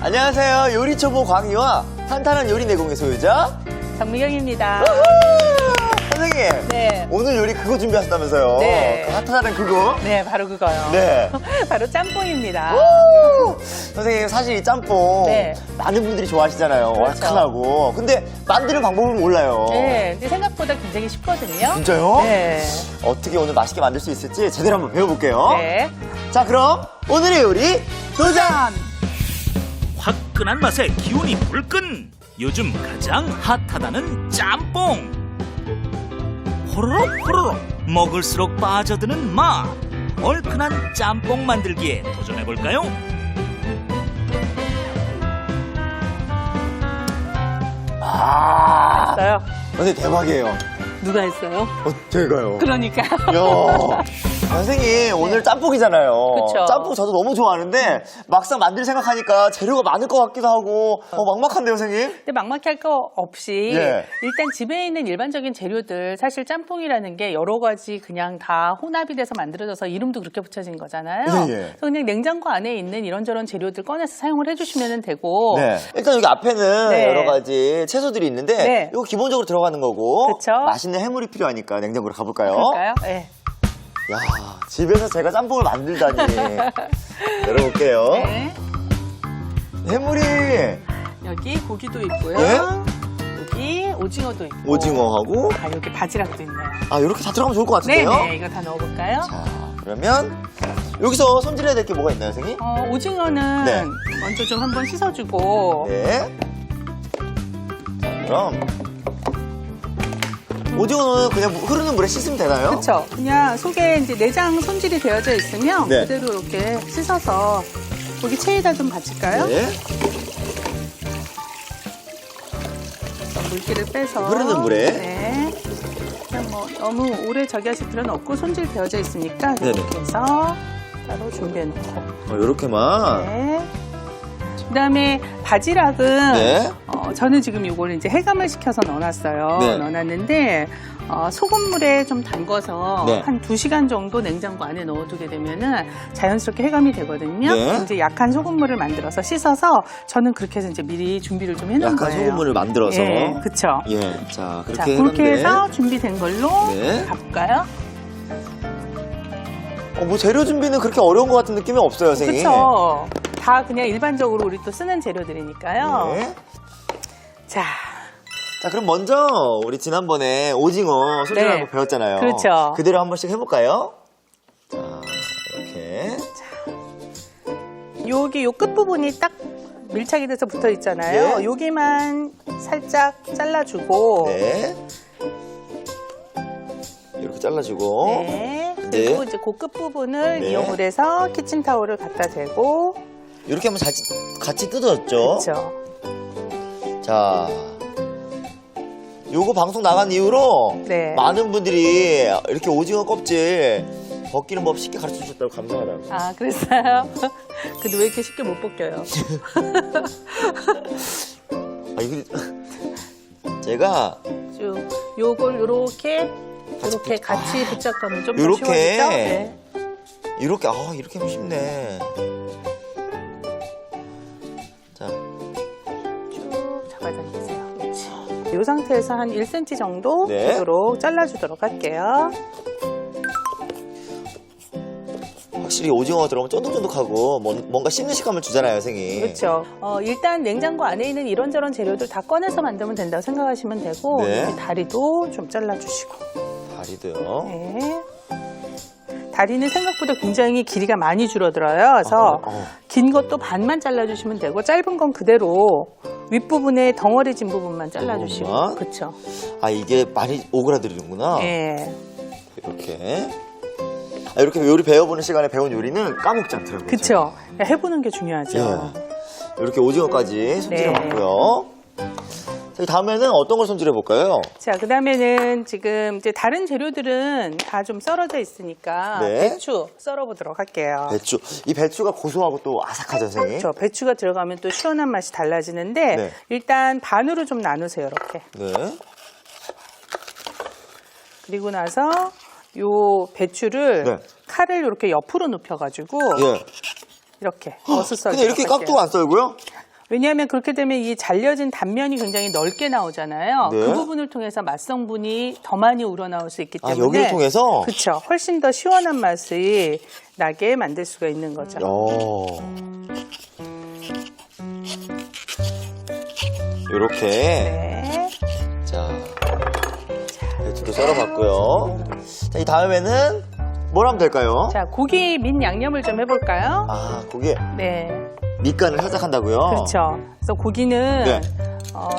안녕하세요. 요리초보 광희와 탄탄한 요리 내공의 소유자 정미경입니다. 선생님. 네. 오늘 요리 그거 준비하셨다면서요? 네. 그 핫하다는 그거? 네, 바로 그거요. 네. 바로 짬뽕입니다. 선생님, 사실 이 짬뽕 네. 많은 분들이 좋아하시잖아요. 그렇죠. 얼큰하고. 근데 만드는 방법을 몰라요. 네, 근데 생각보다 굉장히 쉽거든요. 진짜요? 네. 어떻게 오늘 맛있게 만들 수 있을지 제대로 한번 배워볼게요. 네. 자, 그럼 오늘의 요리 도전! 화끈한 맛에 기운이 불끈! 요즘 가장 핫하다는 짬뽕! 호로록 호로록 먹을수록 빠져드는 맛! 얼큰한 짬뽕 만들기에 도전해볼까요? 했어요. 근데 대박이에요. 누가 했어요? 제가요. 그러니까. 야, 선생님 오늘 짬뽕이잖아요. 그쵸. 짬뽕 저도 너무 좋아하는데 막상 만들 생각하니까 재료가 많을 것 같기도 하고 막막한데요, 선생님? 근데 막막히 할 거 없이 예. 일단 집에 있는 일반적인 재료들 사실 짬뽕이라는 게 여러 가지 그냥 다 혼합이 돼서 만들어져서 이름도 그렇게 붙여진 거잖아요. 예, 예. 그래서 그냥 냉장고 안에 있는 이런저런 재료들 꺼내서 사용을 해주시면 되고 네. 일단 여기 앞에는 네. 여러 가지 채소들이 있는데 네. 이거 기본적으로 들어가는 거고 그쵸. 맛있는 해물이 필요하니까 냉장고로 가볼까요? 그럴까요? 네. 야, 집에서 제가 짬뽕을 만들다니. 열어볼게요. 네. 해물이 여기 고기도 있고요. 네? 여기 오징어도 있고. 오징어하고 아, 여기 바지락도 있네요. 이렇게 다 들어가면 좋을 것 같은데요? 네네, 이거 다 넣어볼까요? 자, 그러면 여기서 손질해야 될 게 뭐가 있나요, 선생님? 오징어는 네. 먼저 좀 한번 씻어주고. 네. 자, 그럼 오징어는 그냥 흐르는 물에 씻으면 되나요? 그렇죠. 그냥 속에 이제 내장 손질이 되어져 있으면 네. 그대로 이렇게 씻어서 고기 체에다 좀 받칠까요? 네. 물기를 빼서 흐르는 물에. 네. 그냥 뭐 너무 오래 저기 하실 필요는 없고 손질 되어져 있으니까 네네. 이렇게 해서 따로 준비해 놓고. 요렇게만. 네. 그다음에 바지락은 네. 저는 지금 이걸 이제 해감을 시켜서 넣어놨어요. 네. 넣어놨는데 소금물에 좀 담궈서 네. 한 2시간 정도 냉장고 안에 넣어두게 되면은 자연스럽게 해감이 되거든요. 네. 이제 약한 소금물을 만들어서 씻어서 저는 그렇게 해서 이제 미리 준비를 좀 해놓은 약간 거예요. 소금물을 만들어서. 예, 그렇죠. 예. 자, 그렇게 자, 그렇게 해놨는데. 해서 준비된 걸로 네. 가볼까요? 뭐 재료 준비는 그렇게 어려운 것 같은 느낌이 없어요, 선생님. 그렇죠. 다 그냥 일반적으로 우리 또 쓰는 재료들이니까요. 네. 자, 자, 그럼 먼저 우리 지난번에 오징어 손질하는 네. 거 배웠잖아요. 그렇죠. 그대로 한 번씩 해볼까요? 자, 이렇게. 여기 요 끝부분이 딱 밀착이 돼서 붙어 있잖아요. 네. 여기만 살짝 잘라주고. 네. 이렇게 잘라주고. 네. 그리고 이제 그 끝부분을 네. 이용을 해서 키친타올을 갖다 대고. 이렇게 하면 같이 뜯어졌죠? 그렇죠. 자, 요거 방송 나간 이후로 네. 많은 분들이 이렇게 오징어 껍질 벗기는 법 쉽게 가르쳐 주셨다고 감사하다고. 아, 그랬어요? 근데 왜 이렇게 쉽게 못 벗겨요? 이거 제가 쭉 요걸 요렇게 같이 붙였다면 좀 더 요렇게. 쉬워지죠? 네. 이렇게 이렇게 하면 쉽네. 자, 쭉 잡아당기세요. 그렇지. 이 상태에서 한 1cm 정도 네. 되도록 잘라주도록 할게요. 확실히 오징어가 들어가면 쫀득쫀득하고 뭔가 씹는 식감을 주잖아요, 선생님. 그렇죠. 일단 냉장고 안에 있는 이런저런 재료들 다 꺼내서 만들면 된다고 생각하시면 되고 네. 여기 다리도 좀 잘라주시고. 다리도요. 네. 다리는 생각보다 굉장히 길이가 많이 줄어들어요. 그래서 긴 것도 반만 잘라주시면 되고 짧은 건 그대로 윗부분에 덩어리진 부분만 잘라주시고. 부분만? 그렇죠. 이게 많이 오그라들는구나. 네. 이렇게. 이렇게 요리 배워보는 시간에 배운 요리는 까먹지 않더라고요. 그렇죠. 해보는 게 중요하죠. 예. 이렇게 오징어까지 손질해 네. 봤고요. 자, 다음에는 어떤 걸 손질해 볼까요? 자, 그 다음에는 지금 이제 다른 재료들은 다 좀 썰어져 있으니까 네. 배추 썰어보도록 할게요. 배추. 이 배추가 고소하고 또 아삭하죠, 선생님? 그렇죠. 배추가 들어가면 또 시원한 맛이 달라지는데 네. 일단 반으로 좀 나누세요, 이렇게. 네. 그리고 나서 요 배추를 네. 칼을 이렇게 옆으로 눕혀가지고 예. 이렇게 어슷 썰도록 근데 이렇게 할게요. 깍두가 안 썰고요? 왜냐하면 그렇게 되면 이 잘려진 단면이 굉장히 넓게 나오잖아요. 네. 그 부분을 통해서 맛성분이 더 많이 우러나올 수 있기 때문에 여기를 통해서? 그렇죠. 훨씬 더 시원한 맛이 나게 만들 수가 있는 거죠. 요렇게. 네. 자, 배추도 썰어봤고요. 자, 이 다음에는 뭘 하면 될까요? 자, 고기 민 양념을 좀 해볼까요? 고기에 네. 밑간을 살짝 한다고요? 그렇죠. 그래서 고기는 네.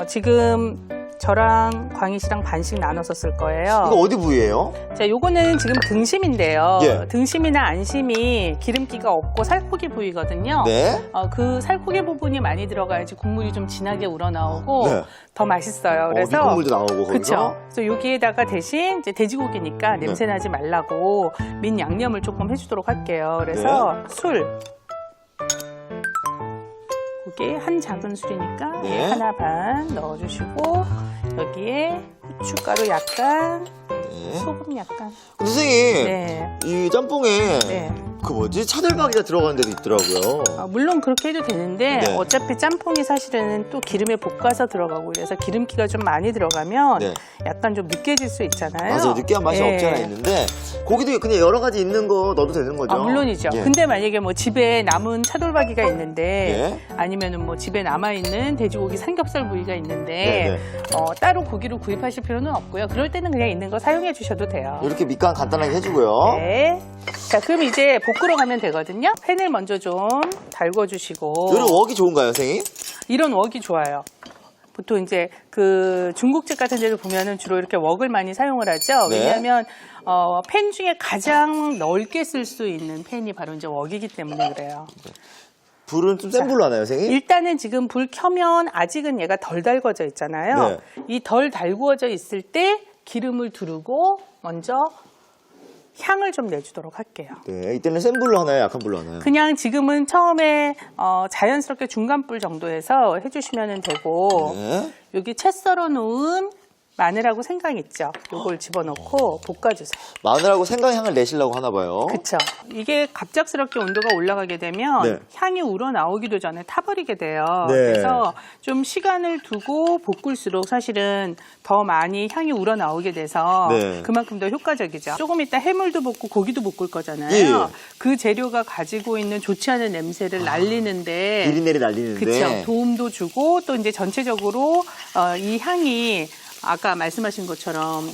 지금 저랑 광희 씨랑 반씩 나눠서 쓸 거예요. 이거 어디 부위예요? 자, 요거는 지금 등심인데요. 예. 등심이나 안심이 기름기가 없고 살코기 부위거든요. 네. 그 살코기 부분이 많이 들어가야지 국물이 좀 진하게 우러나오고 네. 더 맛있어요. 그래서 밑국물도 나오고 거기서? 그렇죠. 그래서 여기에다가 대신 이제 돼지고기니까 냄새 나지 말라고 민 양념을 조금 해주도록 할게요. 그래서 술. 고기 한 작은 술이니까 네. 하나 반 넣어주시고 여기에 후춧가루 약간, 네. 소금 약간. 근데 선생님, 네. 이 짬뽕에 네. 그 뭐지? 차돌박이가 들어가는 데도 있더라고요. 물론 그렇게 해도 되는데 네. 어차피 짬뽕이 사실은 또 기름에 볶아서 들어가고 그래서 기름기가 좀 많이 들어가면 네. 약간 좀 느끼해질 수 있잖아요. 맞아요. 느끼한 맛이 네. 없지 않아 있는데 고기도 그냥 여러 가지 있는 거 넣어도 되는 거죠? 물론이죠. 예. 근데 만약에 뭐 집에 남은 차돌박이가 있는데 예. 아니면은 뭐 집에 남아있는 돼지고기 삼겹살 부위가 있는데 네, 따로 고기를 구입하실 필요는 없고요. 그럴 때는 그냥 있는 거 사용해 주셔도 돼요. 이렇게 밑간 간단하게 해주고요. 네. 자, 그럼 이제 볶으러 가면 되거든요. 팬을 먼저 좀 달궈주시고. 이런 웍이 좋은가요, 선생님? 이런 웍이 좋아요. 보통 이제 그 중국집 같은 데를 보면은 주로 이렇게 웍을 많이 사용을 하죠. 네. 왜냐하면 팬 중에 가장 넓게 쓸 수 있는 팬이 바로 이제 웍이기 때문에 그래요. 불은 좀 센 불로 하나요, 선생님? 일단은 지금 불 켜면 아직은 얘가 덜 달궈져 있잖아요. 네. 이 덜 달구어져 있을 때 기름을 두르고 먼저 향을 좀 내주도록 할게요. 네, 이때는 센 불로 하나요, 약한 불로 하나요? 그냥 지금은 처음에 자연스럽게 중간불 정도에서 해주시면 되고 네. 여기 채 썰어 놓은 마늘하고 생강 있죠? 요걸 집어넣고 볶아주세요. 마늘하고 생강 향을 내시려고 하나 봐요. 그쵸? 이게 갑작스럽게 온도가 올라가게 되면 네. 향이 우러나오기도 전에 타버리게 돼요. 네. 그래서 좀 시간을 두고 볶을수록 사실은 더 많이 향이 우러나오게 돼서 네. 그만큼 더 효과적이죠. 조금 이따 해물도 볶고 고기도 볶을 거잖아요. 예. 그 재료가 가지고 있는 좋지 않은 냄새를 날리는데 비린내를 날리는데. 그쵸? 도움도 주고 또 이제 전체적으로 이 향이 아까 말씀하신 것처럼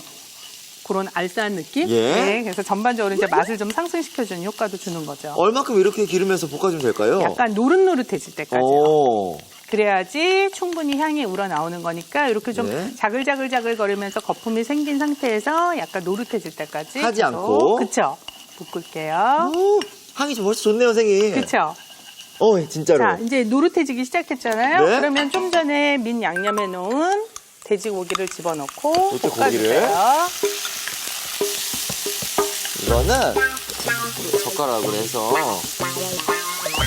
그런 알싸한 느낌? 예. 네, 그래서 전반적으로 이제 맛을 좀 상승시켜주는 효과도 주는 거죠. 얼마큼 이렇게 기름에서 볶아주면 될까요? 약간 노릇노릇해질 때까지요. 오. 그래야지 충분히 향이 우러나오는 거니까 이렇게 좀 네. 자글자글 거리면서 거품이 생긴 상태에서 약간 노릇해질 때까지 타지 계속, 않고. 그쵸? 볶을게요. 오, 향이 좀 벌써 좋네요, 선생님. 그쵸? 진짜로. 자, 이제 노릇해지기 시작했잖아요. 네. 그러면 좀 전에 민 양념해 놓은 돼지고기를 집어넣고 이렇게 볶아주세요. 이거는 젓가락으로 해서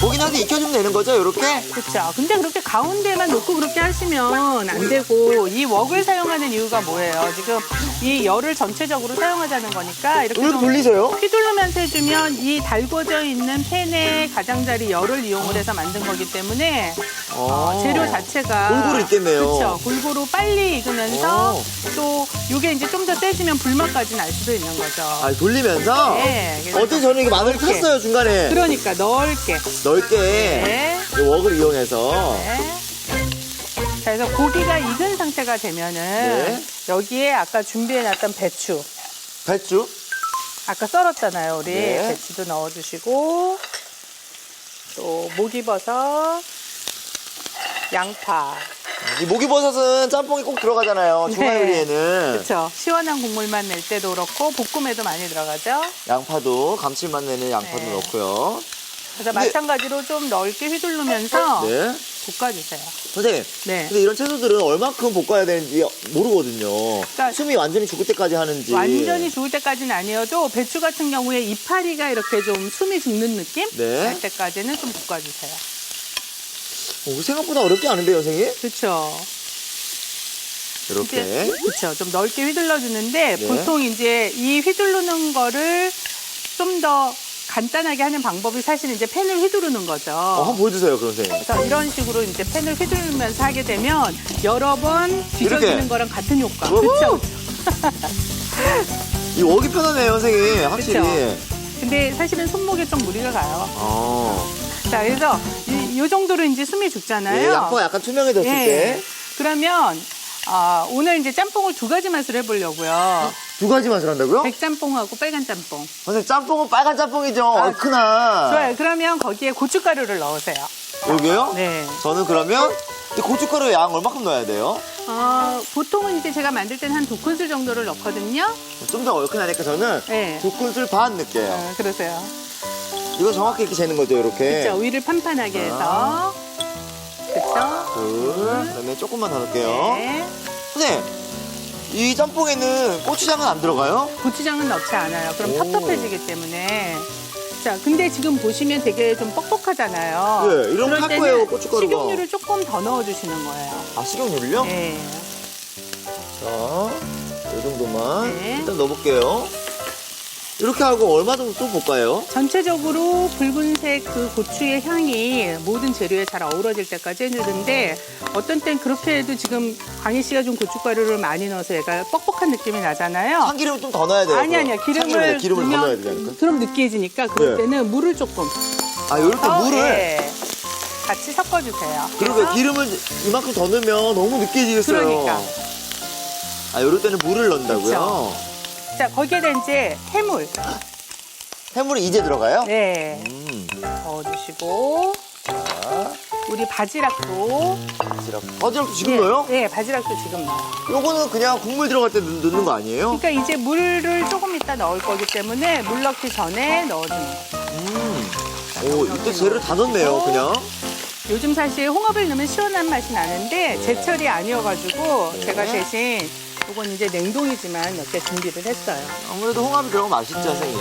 고기는 한테 익혀주면 되는 거죠, 이렇게? 그렇죠. 근데 그렇게 가운데만 놓고 그렇게 하시면 안 되고 이 웍을 사용하는 이유가 뭐예요? 지금 이 열을 전체적으로 사용하자는 거니까 이렇게 이렇게 좀 돌리세요? 휘둘르면서 해주면 이 달궈져 있는 팬의 가장자리 열을 이용을 해서 만든 거기 때문에 재료 자체가 골고루 익겠네요. 그렇죠. 골고루 빨리 익으면서 오. 또 이게 이제 좀 더 떼지면 불맛까지 날 수도 있는 거죠. 돌리면서? 네, 그래서 어떤 저는 이게 마늘을 넓게. 탔어요, 중간에. 그러니까 넓게. 넓게. 네. 이 웍을 이용해서. 네. 자, 그래서 고기가 익은 상태가 되면은 네. 여기에 아까 준비해놨던 배추, 배추? 아까 썰었잖아요, 우리. 네. 배추도 넣어주시고 또 목이버섯, 양파. 이 목이버섯은 짬뽕이 꼭 들어가잖아요, 중화 요리에는. 그렇죠. 시원한 국물만 낼 때도 그렇고 볶음에도 많이 들어가죠. 양파도 감칠맛 내는 양파도 네. 넣고요. 그래서 근데- 마찬가지로 좀 넓게 휘두르면서 네. 볶아주세요. 선생님. 네. 근데 이런 채소들은 얼마큼 볶아야 되는지 모르거든요. 그러니까 숨이 완전히 죽을 때까지 하는지. 완전히 죽을 때까지는 아니어도 배추 같은 경우에 이파리가 이렇게 좀 숨이 죽는 느낌? 네. 할 때까지는 좀 볶아주세요. 생각보다 어렵지 않은데요, 선생님? 그렇죠. 이렇게. 그렇죠. 좀 넓게 휘둘러 주는데 네. 보통 이제 이 휘두르는 거를 좀 더 간단하게 하는 방법이 사실은 이제 팬을 휘두르는 거죠. 한번 보여주세요, 그럼 선생님. 그래서 이런 식으로 이제 팬을 휘두르면서 하게 되면 여러 번 뒤져지는 이렇게. 거랑 같은 효과. 우후. 그렇죠. 이 워기 편하네요, 선생님. 확실히. 그쵸. 근데 사실은 손목에 좀 무리가 가요. 자, 그래서 이 정도로 이제 숨이 죽잖아요. 예, 양파가 약간 투명해졌을 예. 때. 그러면 오늘 이제 짬뽕을 두 가지 맛으로 해보려고요. 두 가지 맛을 한다고요? 백짬뽕하고 빨간 짬뽕. 선생님, 짬뽕은 빨간 짬뽕이죠. 얼큰한. 좋아요. 그러면 거기에 고춧가루를 넣으세요. 여기요? 네. 저는 그러면 이 고춧가루 양 얼마큼 넣어야 돼요? 보통은 이제 제가 만들 때는 한 2큰술 정도를 넣거든요. 좀 더 얼큰하니까 저는 네. 2큰술 반 넣을게요. 그러세요. 이거 정확히 이렇게 재는 거죠, 이렇게? 그렇죠. 위를 판판하게 해서. 그렇죠. 둘, 그다음에 조금만 더 넣을게요. 네. 선생님, 이 짬뽕에는 고추장은 안 들어가요? 고추장은 넣지 않아요. 그럼 오. 텁텁해지기 때문에. 자, 근데 지금 보시면 되게 좀 뻑뻑하잖아요. 네, 이러면 그럴 탈 때는 거예요, 고춧가루가. 식용유를 조금 더 넣어주시는 거예요. 식용유를요? 네. 자, 이 정도만 네. 일단 넣어볼게요. 이렇게 하고 얼마 정도 또 볶아요? 전체적으로 붉은색 그 고추의 향이 모든 재료에 잘 어우러질 때까지 해주는데 어떤 땐 그렇게 해도 지금 광희 씨가 좀 고춧가루를 많이 넣어서 얘가 뻑뻑한 느낌이 나잖아요. 참기름 좀 더 넣어야 돼요. 아니야. 기름을 더 넣어야 넣으면 되니까. 그럼 느끼해지니까 그럴 네. 때는 물을 조금 이렇게 물을. 네, 같이 섞어주세요. 그러게 그래서 기름을 이만큼 더 넣으면 너무 느끼해지겠어요. 그러니까. 이럴 때는 물을 넣는다고요? 그쵸. 자, 거기에다 이제 해물. 해물이 이제 들어가요? 네. 음. 넣어주시고. 자, 우리 바지락도. 바지락도 지금 네, 넣어요? 네, 바지락도 지금 넣어요. 요거는 그냥 국물 들어갈 때 넣는 거 아니에요? 그러니까 이제 물을 조금 이따 넣을 거기 때문에 물 넣기 전에 넣어주는 거예요. 오, 이때 재료를 다 넣네요, 그냥. 요즘 사실 홍합을 넣으면 시원한 맛이 나는데 제철이 아니어가지고 네. 제가 대신 이건 이제 냉동이지만 이렇게 준비를 했어요. 아무래도 홍합이 들어가면 맛있죠, 선생님.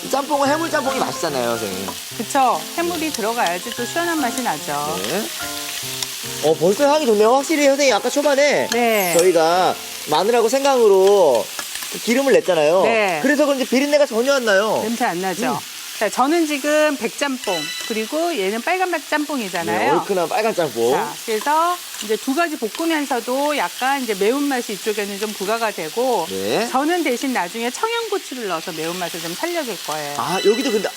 이 짬뽕은 해물 짬뽕이 맛있잖아요, 선생님. 그쵸? 해물이 들어가야지 또 시원한 맛이 나죠. 네. 벌써 향이 좋네요. 확실히 선생님 아까 초반에 네. 저희가 마늘하고 생강으로 기름을 냈잖아요. 네. 그래서 그런지 비린내가 전혀 안 나요. 냄새 안 나죠? 자, 저는 지금 백짬뽕 그리고 얘는 빨간 짬뽕이잖아요. 네, 얼큰한 빨간 짬뽕. 자, 그래서 이제 두 가지 볶으면서도 약간 이제 매운맛이 이쪽에는 좀 부과가 되고 네. 저는 대신 나중에 청양고추를 넣어서 매운맛을 좀 살려줄 거예요. 여기도 근데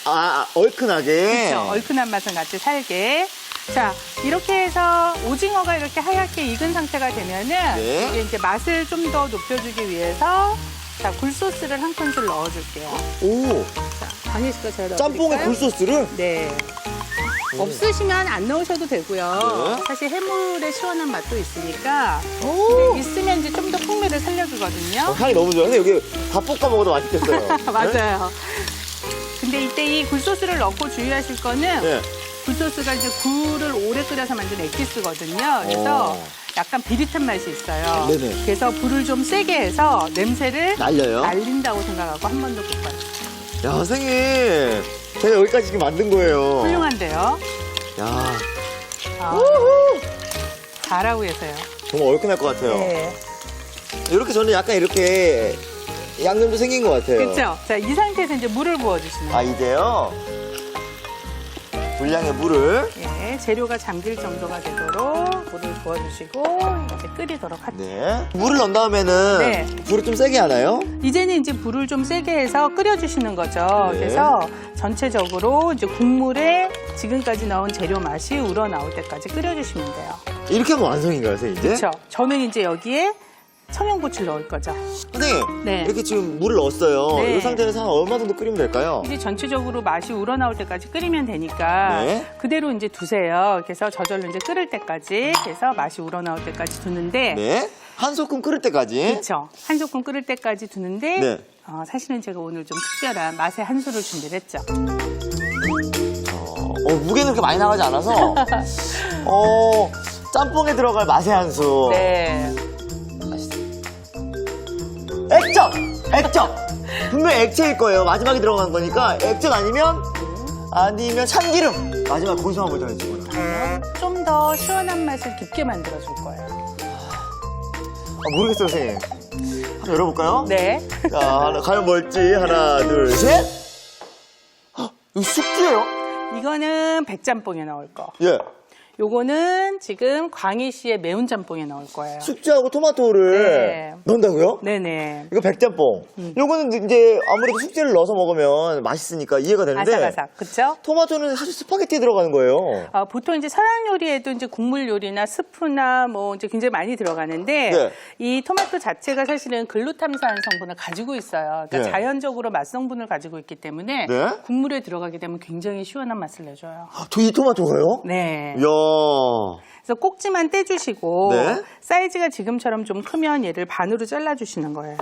얼큰하게. 그렇죠. 얼큰한 맛은 같이 살게. 자, 이렇게 해서 오징어가 이렇게 하얗게 익은 상태가 되면은 네. 이게 이제 맛을 좀 더 높여주기 위해서 자, 굴소스를 한 큰술 넣어줄게요. 오, 자, 광희 씨가 제가 짬뽕에 넣어드릴까요? 굴소스를? 네. 없으시면 안 넣으셔도 되고요. 네. 사실 해물의 시원한 맛도 있으니까. 근데 있으면 이제 좀 더 풍미를 살려주거든요. 향이 너무 좋아요. 근데 여기 밥 볶아 먹어도 맛있겠어요. 맞아요. 근데 이때 이 굴소스를 넣고 주의하실 거는 네. 굴소스가 이제 굴을 오래 끓여서 만든 엑기스거든요. 그래서 약간 비릿한 맛이 있어요. 네네. 그래서 불을 좀 세게 해서 냄새를 날려요? 날린다고 생각하고 한 번 더 볶아주세요. 야, 선생님. 제가 여기까지 지금 만든 거예요. 훌륭한데요? 야, 잘하고 계세요. 정말 얼큰할 것 같아요. 네. 이렇게 저는 약간 이렇게 양념도 생긴 것 같아요. 그렇죠? 자, 이 상태에서 이제 물을 부어주시면 돼요. 이제요. 분량의 물을. 예, 재료가 잠길 정도가 되도록 물을 부어주시고 이렇게 끓이도록 하죠. 네. 물을 넣은 다음에는 네. 불을 좀 세게 하나요? 이제는 이제 불을 좀 세게 해서 끓여주시는 거죠. 네. 그래서 전체적으로 이제 국물에 지금까지 넣은 재료 맛이 우러나올 때까지 끓여주시면 돼요. 이렇게 하면 완성인가요, 선생님? 이제? 그렇죠? 저는 이제 여기에 청양고추를 넣을 거죠. 선생님, 네. 이렇게 지금 물을 넣었어요. 네. 이 상태에서 한 얼마 정도 끓이면 될까요? 이제 전체적으로 맛이 우러나올 때까지 끓이면 되니까 네. 그대로 이제 두세요. 그래서 저절로 이제 끓을 때까지 해서 맛이 우러나올 때까지 두는데 네. 한 소끔 끓을 때까지. 그렇죠. 한 소끔 끓을 때까지 두는데 네. 사실은 제가 오늘 좀 특별한 맛의 한 수를 준비를 했죠. 무게는 그렇게 많이 나가지 않아서 짬뽕에 들어갈 맛의 한 수. 네. 액젓! 액젓! 분명 액체일 거예요. 마지막에 들어간 거니까 액젓 아니면 참기름. 마지막 고소한 걸 더해주고요. 좀 더 시원한 맛을 깊게 만들어줄 거예요. 모르겠어요, 선생님. 한번 열어볼까요? 네. 자, 과연 뭘지. 하나, 둘, 셋. 이거 숙주예요? 이거는 백짬뽕에 넣을 거. 예. 요거는 지금 광희씨의 매운 짬뽕에 넣을 거예요. 숙주하고 토마토를 네. 넣는다고요? 네네. 이거 백짬뽕. 요거는 이제 아무래도 숙주를 넣어서 먹으면 맛있으니까 이해가 되는데. 아삭아삭, 그쵸? 토마토는 사실 스파게티에 들어가는 거예요. 보통 이제 서양 요리에도 이제 국물 요리나 스프나 뭐 이제 굉장히 많이 들어가는데 네. 이 토마토 자체가 사실은 글루탐산 성분을 가지고 있어요. 그러니까 네. 자연적으로 맛 성분을 가지고 있기 때문에 네. 국물에 들어가게 되면 굉장히 시원한 맛을 내줘요. 저 이 토마토가요? 네. 이야. 그래서 꼭지만 떼주시고 네. 사이즈가 지금처럼 좀 크면 얘를 반으로 잘라주시는 거예요.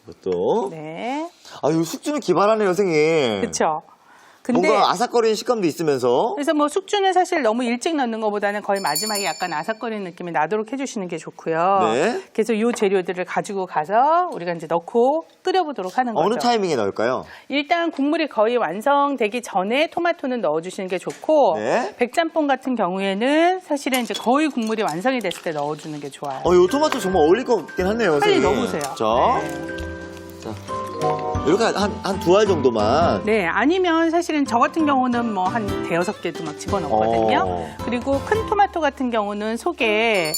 이것도. 네. 아, 이 숙주는 기발하네요, 선생님. 그렇죠. 근데 뭔가 아삭거리는 식감도 있으면서. 그래서 뭐 숙주는 사실 너무 일찍 넣는 것보다는 거의 마지막에 약간 아삭거리는 느낌이 나도록 해주시는 게 좋고요. 네. 그래서 이 재료들을 가지고 가서 우리가 이제 넣고 끓여보도록 하는 거죠. 어느 타이밍에 넣을까요? 일단 국물이 거의 완성되기 전에 토마토는 넣어주시는 게 좋고 네. 백짬뽕 같은 경우에는 사실은 이제 거의 국물이 완성이 됐을 때 넣어주는 게 좋아요. 이 토마토 정말 어울릴 것 같긴 하네요, 빨리 선생님. 넣어보세요. 자, 이렇게 한 두 알 정도만. 네, 아니면 사실은 저 같은 경우는 뭐 한 대여섯 개도 막 집어넣거든요. 그리고 큰 토마토 같은 경우는 속에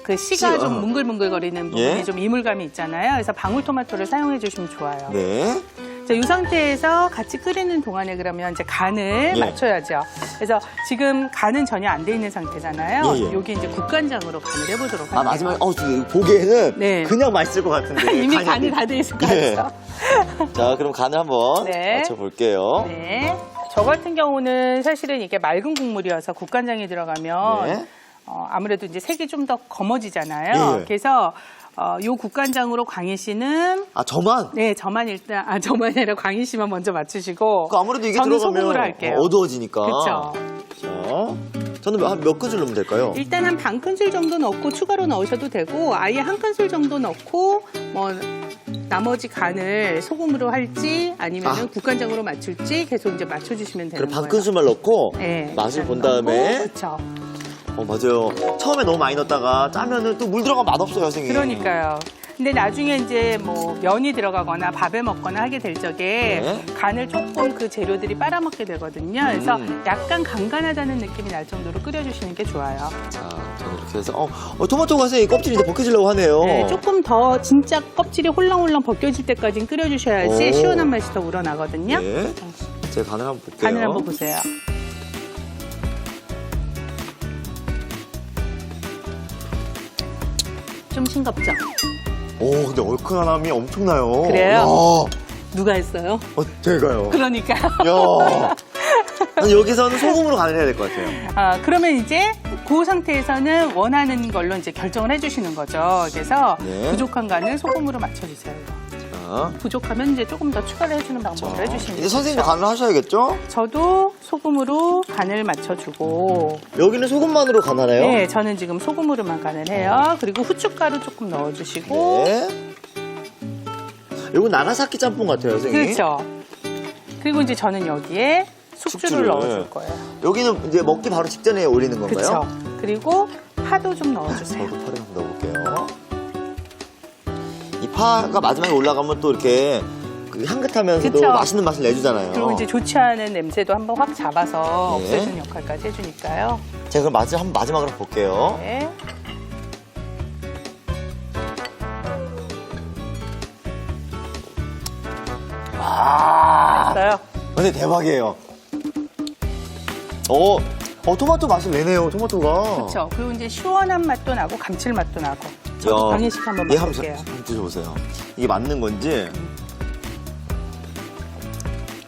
그 씨가 씨, 좀 뭉글뭉글거리는 부분이 예. 좀 이물감이 있잖아요. 그래서 방울토마토를 사용해 주시면 좋아요. 네. 자, 이 상태에서 같이 끓이는 동안에 그러면 이제 간을 예. 맞춰야죠. 그래서 지금 간은 전혀 안 돼 있는 상태잖아요. 예, 예. 여기 이제 국간장으로 간을 해보도록 할게요. 마지막에, 보기에는 네. 그냥 맛있을 것 같은데. 이미 간이 간이 안 다 돼 있을 것 네. 같아요. 자, 그럼 간을 한번 네. 맞춰볼게요. 네. 저 같은 경우는 사실은 이게 맑은 국물이어서 국간장이 들어가면 네. 아무래도 이제 색이 좀 더 검어지잖아요. 예. 그래서 요 국간장으로 광희 씨는 저만? 네, 저만 일단 저만 아니라 광희 씨만 먼저 맞추시고 아무래도 이게 저는 들어가면 소금으로 할게요. 어두워지니까. 그렇죠. 자, 저는 한 몇 큰술 넣으면 될까요? 일단 한 반 큰술 정도 넣고 추가로 넣으셔도 되고 아예 한 큰술 정도 넣고 뭐 나머지 간을 소금으로 할지 아니면 국간장으로 맞출지 계속 이제 맞춰주시면 되는 그럼 거예요. 반 큰술만 넣고 네, 맛을 본 일단 다음에. 넣고, 그렇죠. 맞아요. 처음에 너무 많이 넣었다가 짜면은 또 물 들어가면 맛없어요, 선생님. 그러니까요. 근데 나중에 이제 뭐 면이 들어가거나 밥에 먹거나 하게 될 적에 네. 간을 조금 그 재료들이 빨아먹게 되거든요. 그래서 약간 간간하다는 느낌이 날 정도로 끓여주시는 게 좋아요. 자, 저는 이렇게 해서 토마토가 선생님 껍질이 이제 벗겨지려고 하네요. 네, 조금 더 진짜 껍질이 홀랑홀랑 벗겨질 때까지 끓여주셔야지 오. 시원한 맛이 더 우러나거든요. 네. 제가 간을 한번 볼게요. 간을 한번 보세요. 좀 싱겁죠? 근데 얼큰함이 엄청나요. 그래요? 누가 했어요? 제가요. 그러니까요. 야. 여기서는 소금으로 간을 해야 될 것 같아요. 그러면 이제 그 상태에서는 원하는 걸로 이제 결정을 해주시는 거죠. 그래서 네. 부족한 간을 소금으로 맞춰주세요. 자, 부족하면 이제 조금 더 추가를 해주는 방법으로 해주시면 이제 돼요. 선생님도 간을 하셔야겠죠? 저도 소금으로 간을 맞춰주고 여기는 소금만으로 간하나요? 네, 저는 지금 소금으로만 간을 해요. 그리고 후춧가루 조금 넣어주시고 네. 이건 나가사키 짬뽕 같아요, 선생님. 그렇죠. 그리고 이제 저는 여기에 숙주를 넣어줄 거예요. 여기는 이제 먹기 바로 직전에 올리는 건가요? 그렇죠. 그리고 파도 좀 넣어주세요. 저도 파를 한번 넣어볼게요. 이 파가 마지막에 올라가면 또 이렇게 향긋하면서도 그쵸. 맛있는 맛을 내주잖아요. 그리고 이제 좋지 않은 냄새도 한번 확 잡아서 네. 없애주는 역할까지 해주니까요. 제가 그럼 마지막으로 볼게요. 네. 됐어요. 근데 대박이에요. 토마토 맛을 내네요, 토마토가. 그렇죠. 그리고 이제 시원한 맛도 나고 감칠맛도 나고. 야, 방해식 한번 예, 맛볼게요. 한번 드셔보세요. 이게 맞는 건지.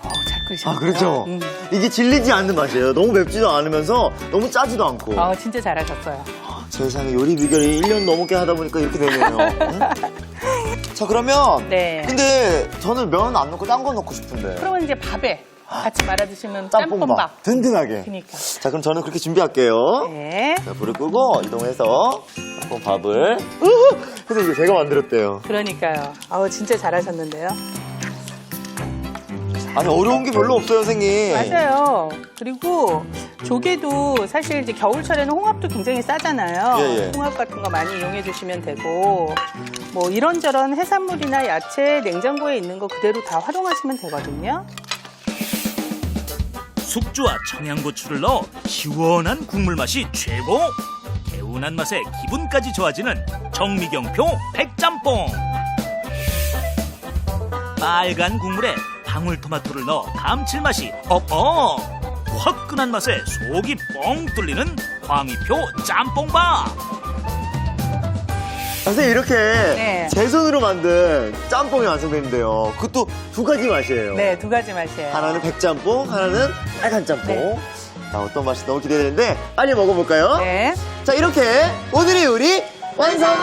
잘 끓이셨어요. 그렇죠. 이게 질리지 않는 맛이에요. 너무 맵지도 않으면서 너무 짜지도 않고. 진짜 잘하셨어요. 세상에 요리 비결이 1년 넘게 하다 보니까 이렇게 되네요. 응? 자, 그러면. 네. 근데 저는 면 안 넣고 딴 거 넣고 싶은데. 그러면 이제 밥에 같이 말아 드시면 짬뽕밥. 짬뽕밥. 든든하게. 그러니까. 자, 그럼 저는 그렇게 준비할게요. 네. 자, 불을 끄고 이동해서 짬뽕밥을. 근데 이거 제가 만들었대요. 그러니까요. 진짜 잘하셨는데요. 아니, 어려운 게 별로 없어요, 선생님. 맞아요. 그리고 조개도 사실 이제 겨울철에는 홍합도 굉장히 싸잖아요. 예, 예. 홍합 같은 거 많이 이용해 주시면 되고 뭐 이런저런 해산물이나 야채 냉장고에 있는 거 그대로 다 활용하시면 되거든요. 숙주와 청양고추를 넣어 시원한 국물 맛이 최고. 개운한 맛에 기분까지 좋아지는 정미경표 백짬뽕. 빨간 국물에 방울토마토를 넣어 감칠맛이 업업. 화끈한 맛에 속이 뻥 뚫리는 광희표 짬뽕밥. 선생님 이렇게 네. 제 손으로 만든 짬뽕이 완성됐는데요. 그것도 두 가지 맛이에요. 네, 두 가지 맛이에요. 하나는 백짬뽕, 하나는 빨간 짬뽕. 네. 자, 어떤 맛이 너무 기대되는데 빨리 먹어볼까요? 네. 자, 이렇게 오늘의 요리 완성!